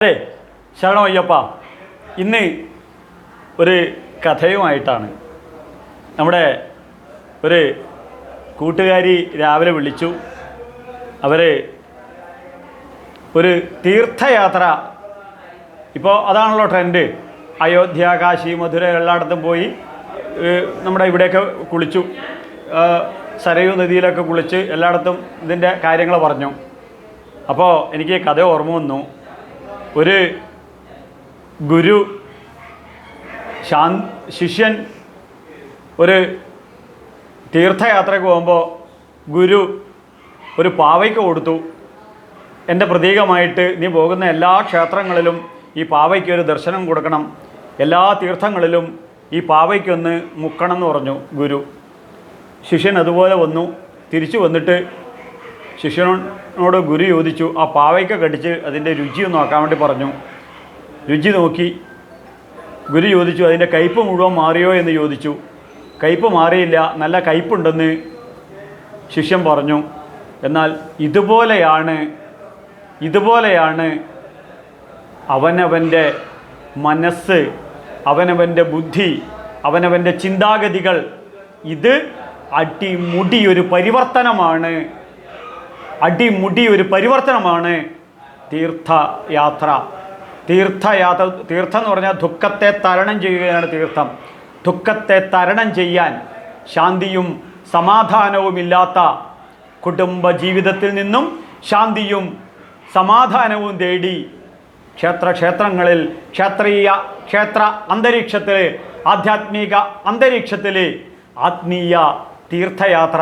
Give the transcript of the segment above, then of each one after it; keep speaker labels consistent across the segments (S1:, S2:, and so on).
S1: അതെ, ശരണം അയ്യപ്പ. ഇന്ന് ഒരു കഥയുമായിട്ടാണ്. നമ്മുടെ ഒരു കൂട്ടുകാരി രാവിലെ വിളിച്ചു. അവർ ഒരു തീർത്ഥയാത്ര, ഇപ്പോൾ അതാണല്ലോ ട്രെൻഡ്. അയോധ്യ, കാശി, മധുര എല്ലായിടത്തും പോയി നമ്മുടെ ഇവിടെയൊക്കെ കുളിച്ചു, സരയൂ നദിയിലൊക്കെ കുളിച്ച് എല്ലായിടത്തും ഇതിൻ്റെ കാര്യങ്ങൾ പറഞ്ഞു. അപ്പോൾ എനിക്ക് കഥ ഓർമ്മ വന്നു. ഒരു ഗുരു ശിഷ്യൻ ഒരു തീർത്ഥയാത്രയ്ക്ക് പോകുമ്പോൾ ഗുരു ഒരു പാവയ്ക്ക് കൊടുത്തു. എൻ്റെ പ്രതീകമായിട്ട് നീ പോകുന്ന എല്ലാ ക്ഷേത്രങ്ങളിലും ഈ പാവയ്ക്ക് ഒരു ദർശനം കൊടുക്കണം, എല്ലാ തീർത്ഥങ്ങളിലും ഈ പാവയ്ക്കൊന്ന് മുക്കണം എന്ന് പറഞ്ഞു ഗുരു. ശിഷ്യൻ അതുപോലെ വന്നു. തിരിച്ചു വന്നിട്ട് ശിഷ്യനോട് ഗുരു ചോദിച്ചു, ആ പാവയ്ക്ക കടിച്ച് അതിൻ്റെ രുചി ഒന്ന് നോക്കാൻ വേണ്ടി പറഞ്ഞു. രുചി നോക്കി. ഗുരു ചോദിച്ചു, അതിൻ്റെ കയ്പ്പ് മുഴുവൻ മാറിയോ എന്ന് ചോദിച്ചു. കയ്പ്പ് മാറിയില്ല, നല്ല കയ്പ്പുണ്ടെന്ന് ശിഷ്യൻ പറഞ്ഞു. എന്നാൽ ഇതുപോലെയാണ് അവനവൻ്റെ മനസ്സ്, അവനവൻ്റെ ബുദ്ധി, അവനവൻ്റെ ചിന്താഗതികൾ. ഇത് അടിമുടിയൊരു പരിവർത്തനമാണ്. തീർത്ഥയാത്ര. തീർത്ഥം എന്ന് പറഞ്ഞാൽ ദുഃഖത്തെ തരണം ചെയ്യുകയാണ് തീർത്ഥം. ദുഃഖത്തെ തരണം ചെയ്യാൻ ശാന്തിയും സമാധാനവുമില്ലാത്ത കുടുംബജീവിതത്തിൽ നിന്നും ശാന്തിയും സമാധാനവും തേടി ക്ഷേത്രങ്ങളിൽ ക്ഷേത്ര അന്തരീക്ഷത്തിൽ, ആധ്യാത്മിക അന്തരീക്ഷത്തിൽ ആത്മീയ തീർത്ഥയാത്ര.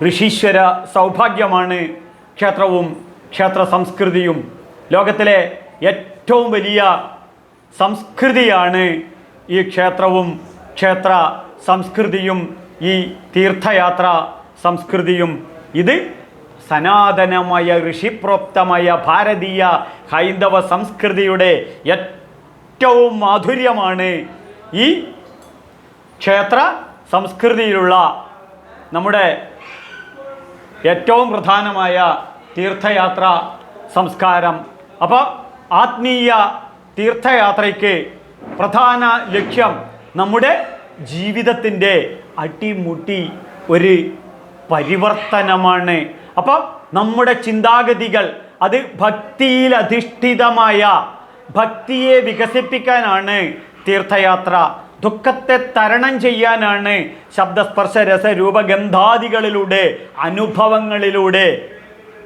S1: ഋഷീശ്വര സൗഭാഗ്യമാണ് ക്ഷേത്രവും ക്ഷേത്ര സംസ്കൃതിയും. ലോകത്തിലെ ഏറ്റവും വലിയ സംസ്കൃതിയാണ് ഈ ക്ഷേത്രവും ക്ഷേത്ര സംസ്കൃതിയും, ഈ തീർത്ഥയാത്ര സംസ്കൃതിയും. ഇത് സനാതനമായ ഋഷിപ്രോക്തമായ ഭാരതീയ ഹൈന്ദവ സംസ്കൃതിയുടെ ഏറ്റവും മാധുര്യമാണ്. ഈ ക്ഷേത്ര സംസ്കൃതിയിലുള്ള നമ്മുടെ ഏറ്റവും പ്രധാനമായ തീർത്ഥയാത്ര സംസ്കാരം. അപ്പോൾ ആത്മീയ തീർത്ഥയാത്രയ്ക്ക് പ്രധാന ലക്ഷ്യം നമ്മുടെ ജീവിതത്തിൻ്റെ അടിമുടി ഒരു പരിവർത്തനമാണ്. അപ്പോൾ നമ്മുടെ ചിന്താഗതികൾ അത് ഭക്തിയിലധിഷ്ഠിതമായ ഭക്തിയെ വികസിപ്പിക്കാനാണ് തീർത്ഥയാത്ര. ദുഃഖത്തെ തരണം ചെയ്യാനാണ് ശബ്ദസ്പർശ രസ രൂപഗന്ധാദികളിലൂടെ, അനുഭവങ്ങളിലൂടെ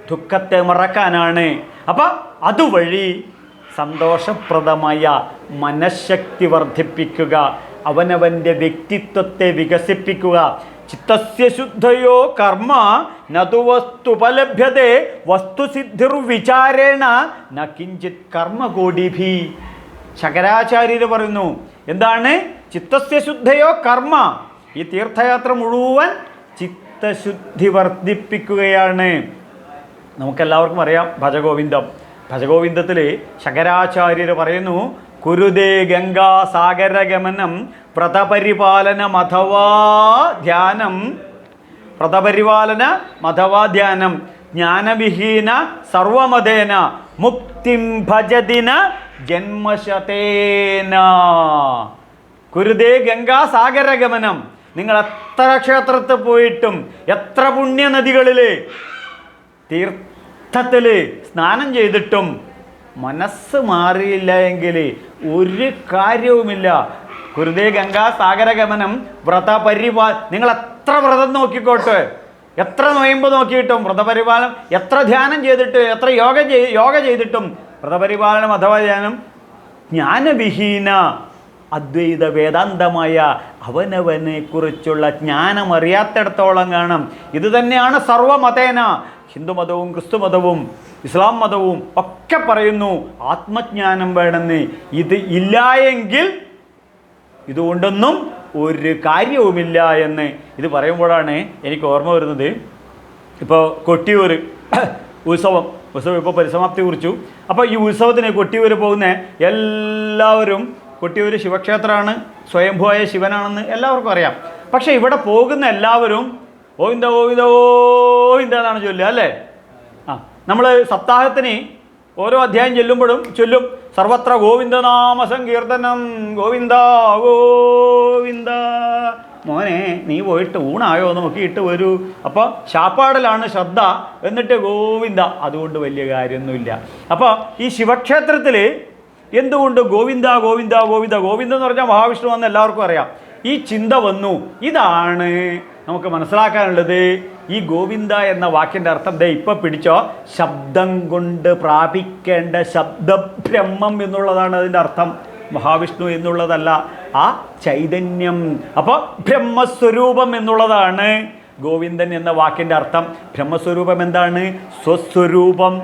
S1: ദുഃഖത്തെ മറക്കാനാണ്. അപ്പം അതുവഴി സന്തോഷപ്രദമായ മനഃശക്തി വർദ്ധിപ്പിക്കുക, അവനവൻ്റെ വ്യക്തിത്വത്തെ വികസിപ്പിക്കുക. ചിത്തസ്യ ശുദ്ധയോ കർമ്മ നതു വസ്തുപലഭ്യതേ വസ്തുസിദ്ധിർവിചാരേണ ന കിഞ്ചിത് കർമ്മകോടിഭി. ശങ്കരാചാര്യർ പറയുന്നു, എന്താണ് ചിത്തസ്യ ശുദ്ധയോ കർമ്മ? ഈ തീർത്ഥയാത്ര മുഴുവൻ ചിത്തശുദ്ധി വർദ്ധിപ്പിക്കുകയാണ്. നമുക്കെല്ലാവർക്കും അറിയാം ഭജഗോവിന്ദത്തിൽ ശങ്കരാചാര്യർ പറയുന്നു, കുരുദേ ഗംഗാ സാഗരഗമനം വ്രതപരിപാലനം അഥവാ ധ്യാനം ജ്ഞാനവിഹീന സർവമതേന മുക്തിം ഭജതിന ജന്മശതേന. കുരുദേ ഗംഗാ സാഗരഗമനം. നിങ്ങൾ എത്ര ക്ഷേത്രത്തിൽ പോയിട്ടും എത്ര പുണ്യനദികളിൽ തീർത്ഥത്തിൽ സ്നാനം ചെയ്തിട്ടും മനസ്സ് മാറിയില്ല എങ്കിൽ ഒരു കാര്യവുമില്ല. കുരുദേ ഗംഗാ സാഗരഗമനം നിങ്ങൾ എത്ര വ്രതം നോക്കിക്കോട്ടെ, എത്ര നൊയമ്പ് നോക്കിയിട്ടും വ്രതപരിപാലനം, എത്ര ധ്യാനം ചെയ്തിട്ട്, എത്ര യോഗ ചെയ്തിട്ടും വ്രതപരിപാലനം അഥവാ ധ്യാനം ജ്ഞാനവിഹീന അദ്വൈത വേദാന്തമായ അവനവനെ കുറിച്ചുള്ള ജ്ഞാനം അറിയാത്തിടത്തോളം കാണും. ഇത് തന്നെയാണ് സർവമതേന. ഹിന്ദുമതവും ക്രിസ്തുമതവും ഇസ്ലാം മതവും ഒക്കെ പറയുന്നു ആത്മജ്ഞാനം വേണമെന്ന്. ഇത് ഇല്ല എങ്കിൽ ഇതുകൊണ്ടൊന്നും ഒരു കാര്യവുമില്ല എന്ന്. ഇത് പറയുമ്പോഴാണ് എനിക്ക് ഓർമ്മ വരുന്നത്, ഇപ്പോൾ കൊട്ടിയൂർ ഉത്സവം ഇപ്പോൾ പരിസമാപ്തി കുറിച്ചു. അപ്പോൾ ഈ ഉത്സവത്തിന് കൊട്ടിയൂർ പോകുന്ന എല്ലാവരും, കൊട്ടിയൂർ ശിവക്ഷേത്രമാണ്, സ്വയംഭൂവായ ശിവനാണെന്ന് എല്ലാവർക്കും അറിയാം. പക്ഷേ ഇവിടെ പോകുന്ന എല്ലാവരും ഗോവിന്ദ ഗോവിന്ദ ഗോവിന്ദ എന്നാണ് ചൊല്ലുക, അല്ലേ? നമ്മൾ സപ്താഹത്തിന് ഓരോ അധ്യായം ചൊല്ലും സർവത്ര ഗോവിന്ദനാമ സങ്കീർത്തനം, ഗോവിന്ദ ഗോവിന്ദ. മോനെ നീ പോയിട്ട് ഊണായോ നോക്കിയിട്ട് വരൂ. അപ്പോൾ ശാപ്പാടിലാണ് ശ്രദ്ധ, എന്നിട്ട് ഗോവിന്ദ. അതുകൊണ്ട് വലിയ കാര്യമൊന്നുമില്ല. അപ്പോൾ ഈ ശിവക്ഷേത്രത്തിൽ എന്തുകൊണ്ട് ഗോവിന്ദ ഗോവിന്ദ ഗോവിന്ദ? ഗോവിന്ദ എന്ന് പറഞ്ഞാൽ മഹാവിഷ്ണു എന്ന് എല്ലാവർക്കും അറിയാം. ഈ ചിന്ത വന്നു. ഇതാണ് നമുക്ക് മനസ്സിലാക്കാനുള്ളത്. ഈ ഗോവിന്ദ എന്ന വാക്കിൻ്റെ അർത്ഥം ദേ ഇപ്പം പിടിച്ചോ, ശബ്ദം കൊണ്ട് പ്രാപിക്കേണ്ട ശബ്ദബ്രഹ്മം എന്നുള്ളതാണ് അതിൻ്റെ അർത്ഥം. മഹാവിഷ്ണു എന്നുള്ളതല്ല, ആ ചൈതന്യം. അപ്പോൾ ബ്രഹ്മസ്വരൂപം എന്നുള്ളതാണ് ഗോവിന്ദൻ എന്ന വാക്കിൻ്റെ അർത്ഥം. ബ്രഹ്മസ്വരൂപം എന്താണ്? സ്വസ്വരൂപം,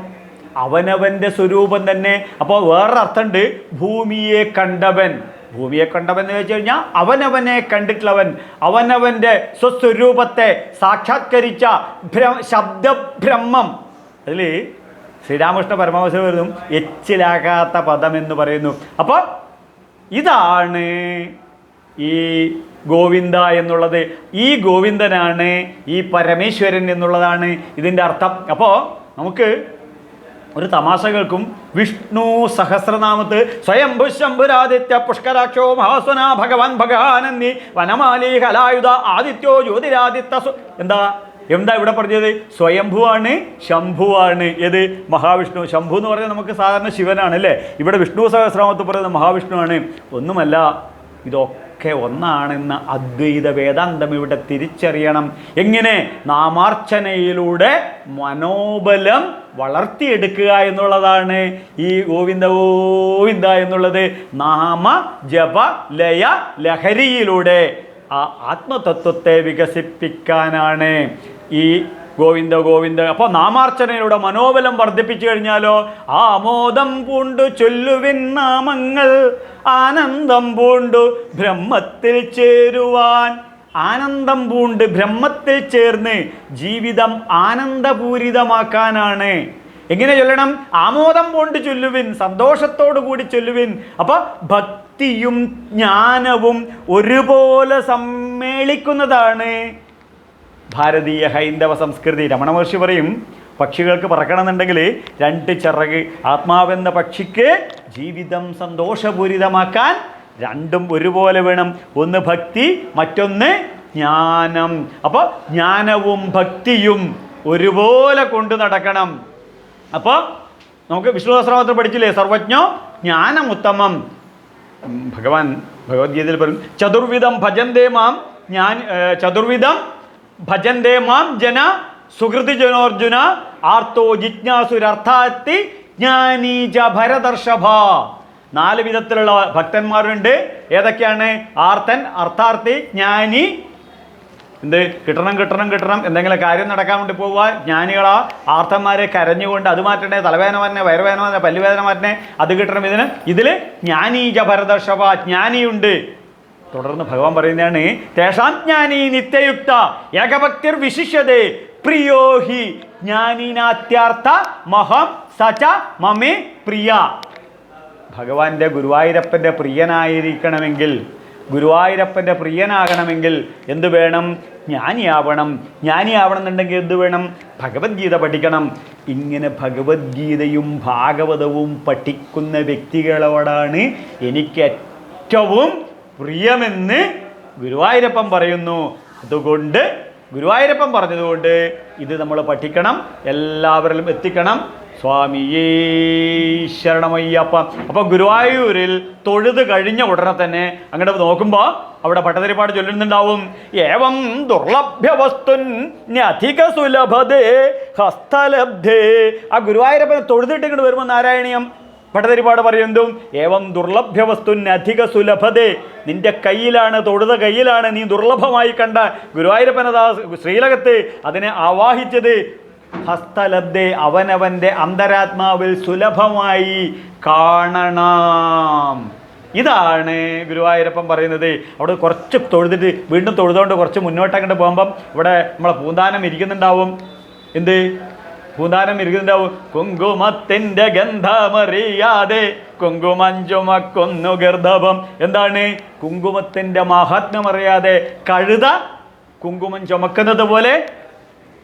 S1: അവനവൻ്റെ സ്വരൂപം തന്നെ. അപ്പോൾ വേറൊരർത്ഥമുണ്ട്, ഭൂമിയെ കണ്ടവൻ. ഭൂമിയെ കണ്ടവൻ എന്ന് വെച്ച് കഴിഞ്ഞാൽ അവനവനെ കണ്ടിട്ടുള്ളവൻ, അവനവൻ്റെ സ്വസ്വരൂപത്തെ സാക്ഷാത്കരിച്ച ശബ്ദബ്രഹ്മം. അതിൽ ശ്രീരാമകൃഷ്ണ പരമഹംസർ വരുന്നു എച്ചിലാകാത്ത പദം എന്ന് പറയുന്നു. അപ്പോൾ ഇതാണ് ഈ ഗോവിന്ദ എന്നുള്ളത്. ഈ ഗോവിന്ദനാണ് ഈ പരമേശ്വരൻ എന്നുള്ളതാണ് ഇതിൻ്റെ അർത്ഥം. അപ്പോൾ നമുക്ക് ഒരു തമാശ കേൾക്കും. വിഷ്ണു സഹസ്രനാമത്ത് സ്വയംഭു ശംഭുരാദിത്യ പുഷ്കരാക്ഷോ മഹാസ്വന ഭഗവാൻ ഭഗവാനന്ദി വനമാലി ഹലായുധ ആദിത്യോ ജ്യോതിരാദിത്യ. എന്താ ഇവിടെ പറഞ്ഞത്? സ്വയംഭുവാണ്, ശംഭുവാണ്. ഏത്? മഹാവിഷ്ണു. ശംഭു എന്ന് പറഞ്ഞാൽ നമുക്ക് സാധാരണ ശിവനാണ് അല്ലേ? ഇവിടെ വിഷ്ണു സഹസ്രനാമത്ത് പറയുന്നത് മഹാവിഷ്ണുവാണ്. ഒന്നുമല്ല, ഇതൊക്കെ ഒന്നാണെന്ന് അദ്വൈത വേദാന്തം ഇവിടെ തിരിച്ചറിയണം. എങ്ങനെ? നാമാർച്ചനയിലൂടെ മനോബലം വളർത്തിയെടുക്കുക എന്നുള്ളതാണ് ഈ ഗോവിന്ദ ഗോവിന്ദ എന്നുള്ളത്. നാമ ജപ ലയ ലഹരിയിലൂടെ ആ ആത്മതത്വത്തെ വികസിപ്പിക്കാനാണ് ഈ ഗോവിന്ദ ഗോവിന്ദ. അപ്പോൾ നാമാർച്ചനയിലൂടെ മനോബലം വർദ്ധിപ്പിച്ചു കഴിഞ്ഞാലോ, ആമോദം പൂണ്ടു ചൊല്ലുവിൻ നാമങ്ങൾ, ആനന്ദം പൂണ്ടു ബ്രഹ്മത്തിൽ ചേരുവാൻ. ആനന്ദം പൂണ്ട് ബ്രഹ്മത്തിൽ ചേർന്ന് ജീവിതം ആനന്ദപൂരിതമാക്കാനാണ്. എങ്ങനെ ചൊല്ലണം? ആമോദം കൊണ്ട് ചൊല്ലുവിൻ, സന്തോഷത്തോടു കൂടി ചൊല്ലുവിൻ. അപ്പോൾ ഭക്തിയും ജ്ഞാനവും ഒരുപോലെ സമ്മേളിക്കുന്നതാണ് ഭാരതീയ ഹൈന്ദവ സംസ്കൃതി. രമണ മഹർഷി പറയും, പക്ഷികൾക്ക് പറക്കണമെന്നുണ്ടെങ്കിൽ 2 ചിറക്. ആത്മാവെന്ന പക്ഷിക്ക് ജീവിതം സന്തോഷപൂരിതമാക്കാൻ രണ്ടും ഒരുപോലെ വേണം. ഒന്ന് ഭക്തി, മറ്റൊന്ന് ജ്ഞാനം. അപ്പോൾ ജ്ഞാനവും ഭക്തിയും ഒരുപോലെ കൊണ്ടു നടക്കണം. അപ്പോൾ നമുക്ക് വിഷ്ണു സഹസ്രനാമത്തിൽ പഠിച്ചില്ലേ, സർവജ്ഞോ ജ്ഞാനമുത്തമം. ഭഗവാൻ ഭഗവത്ഗീതയിൽ പറയും, ചതുർവിധം ഭജന്തേ മാം ചതുർവിധം ഭജന്തേ മാം ജന സുഹൃതി ജനോർജുന ആർത്തോ ജിജ്ഞാസുരർത്ഥാത്തി ജ്ഞാനീജ ഭരതർഷഭ. 4 വിധത്തിലുള്ള ഭക്തന്മാരുണ്ട്. ഏതൊക്കെയാണ്? ആർത്തൻ, അർത്ഥാർത്ഥി, ജ്ഞാനി. കിട്ടണം എന്തെങ്കിലും കാര്യം നടക്കാൻ വേണ്ടി പോവുക. ജ്ഞാനികളാ ആർത്തന്മാരെ കരഞ്ഞുകൊണ്ട് അത് മാറ്റണേ, തലവേദന മാറ്റണേ, വയറുവേദന മാറ്റണേ, പല്ലുവേദന മാറ്റണേ, അത് കിട്ടണം. ഇതിൽ ജ്ഞാനീജ ഭരതർഷഭ, ജ്ഞാനിയുണ്ട്. തുടർന്ന് ഭഗവാൻ പറയുന്നതാണ്, തേഷാം ജ്ഞാനി നിത്യയുക്ത ഏകഭക്തിർ വിശിഷ്യതേ പ്രിയോ ഹി ജ്ഞാനീനാത്യാർത്ഥ മഹം സച മമേ പ്രിയ. ഭഗവാന്റെ ഗുരുവായൂരപ്പൻ്റെ പ്രിയനായിരിക്കണമെങ്കിൽ, ഗുരുവായൂരപ്പൻ്റെ പ്രിയനാകണമെങ്കിൽ എന്ത് വേണം? ജ്ഞാനിയാവണം. ജ്ഞാനിയാവണമെന്നുണ്ടെങ്കിൽ എന്ത് വേണം? ഭഗവത്ഗീത പഠിക്കണം. ഇങ്ങനെ ഭഗവത്ഗീതയും ഭാഗവതവും പഠിക്കുന്ന വ്യക്തികളോടാണ് എനിക്ക് ഏറ്റവും പ്രിയമെന്ന് ഗുരുവായൂരപ്പൻ പറയുന്നു. അതുകൊണ്ട് ഗുരുവായൂരപ്പൻ പറഞ്ഞതുകൊണ്ട് ഇത് നമ്മൾ പഠിക്കണം, എല്ലാവരിലും എത്തിക്കണം. സ്വാമിയേ ശരണമയ്യപ്പ. അപ്പോൾ ഗുരുവായൂരിൽ തൊഴുത് കഴിഞ്ഞ ഉടനെ തന്നെ അങ്ങോട്ട് നോക്കുമ്പോൾ അവിടെ ഭട്ടതിരിപ്പാട് ചൊല്ലുന്നുണ്ടാവും, ഏവം ദുർലഭ്യ വസ്തുന്യധിക സുലഭതേ ഹസ്തലബ്ധേ. ആ ഗുരുവായൂരപ്പനെ തൊഴുതിട്ട് ഇങ്ങോട്ട് വരുമ്പോൾ നാരായണീയം ഭട്ടതിരിപ്പാട് പറയുന്നതും, ഏവം ദുർലഭ്യ വസ്തുന്യധിക സുലഭതേ. നിന്റെ കയ്യിലാണ്, തൊഴുത കയ്യിലാണ് നീ ദുർലഭമായി കണ്ട ഗുരുവായൂരപ്പനതാ ശ്രീലകത്ത് അതിനെ ആവാഹിച്ചത്. ഹസ്തലബ്ധേ, അവനവൻ്റെ അന്തരാത്മാവിൽ സുലഭമായി കാണണം. ഇതാണ് ഗുരുവായൂരപ്പൻ പറയുന്നത്. അവിടെ കുറച്ച് തൊഴുതിട്ട് വീണ്ടും തൊഴുതുകൊണ്ട് കുറച്ച് മുന്നോട്ടങ്ങോട്ട് പോകുമ്പം ഇവിടെ നമ്മളെ പൂന്താനം ഇരിക്കുന്നുണ്ടാവും. എന്ത് പൂന്താനം ഇരിക്കുന്നുണ്ടാവും? കുങ്കുമത്തിൻ്റെ ഗന്ധമറിയാതെ കുങ്കുമഞ്ചുമക്കൊന്നു ഗർദ്ധവം. എന്താണ്? കുങ്കുമത്തിൻ്റെ മഹാത്മ്യമറിയാതെ കഴുത കുങ്കുമം ചുമക്കുന്നത് പോലെ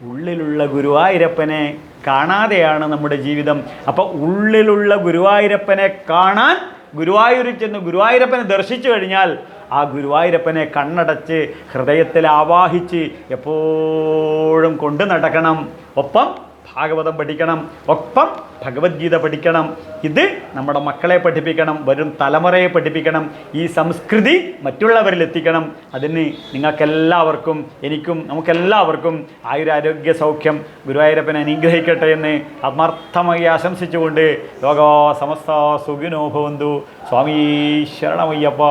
S1: ഉള്ളിലുള്ള ഗുരുവായൂരപ്പനെ കാണാതെയാണ് നമ്മുടെ ജീവിതം. അപ്പോൾ ഉള്ളിലുള്ള ഗുരുവായൂരപ്പനെ കാണാൻ ഗുരുവായൂരിൽ ചെന്ന് ഗുരുവായൂരപ്പനെ ദർശിച്ചു കഴിഞ്ഞാൽ ആ ഗുരുവായൂരപ്പനെ കണ്ണടച്ച് ഹൃദയത്തിൽ ആവാഹിച്ച് എപ്പോഴും കൊണ്ടു നടക്കണം. ഒപ്പം ഭാഗവതം പഠിക്കണം, ഒപ്പം ഭഗവത്ഗീത പഠിക്കണം. ഇത് നമ്മുടെ മക്കളെ പഠിപ്പിക്കണം, വരും തലമുറയെ പഠിപ്പിക്കണം. ഈ സംസ്കൃതി മറ്റുള്ളവരിൽ എത്തിക്കണം. അതിന് നിങ്ങൾക്കെല്ലാവർക്കും, എനിക്കും, നമുക്കെല്ലാവർക്കും ആയുരാരോഗ്യ സൗഖ്യം ഗുരുവായൂരപ്പനെ അനുഗ്രഹിക്കട്ടെ എന്ന് ആത്മാർത്ഥമായി ആശംസിച്ചുകൊണ്ട് ലോകാ സമസ്ത സുഖിനോ ഭവന്തു. സ്വാമീ ശരണമയ്യപ്പ.